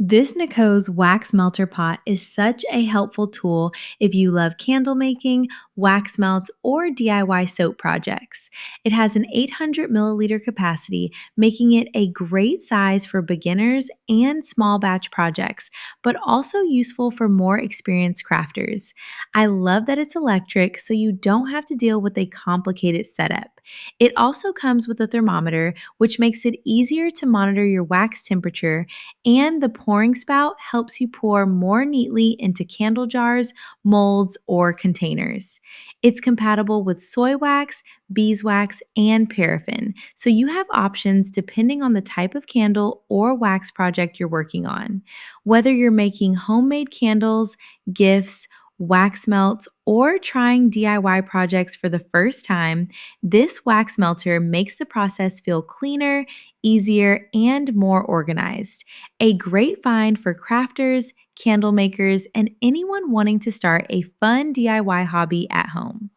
This Nico's wax melter pot is such a helpful tool if you love candle making, wax melts, or DIY soap projects. It has an 800 milliliter capacity, making it a great size for beginners and small batch projects, but also useful for more experienced crafters. I love that it's electric, so you don't have to deal with a complicated setup. It also comes with a thermometer, which makes it easier to monitor your wax temperature, and the pouring spout helps you pour more neatly into candle jars, molds, or containers. It's compatible with soy wax, beeswax, and paraffin, so you have options depending on the type of candle or wax project you're working on. Whether you're making homemade candles, gifts, wax melts, or trying DIY projects for the first time, this wax melter makes the process feel cleaner, easier, and more organized. A great find for crafters, candle makers, and anyone wanting to start a fun DIY hobby at home.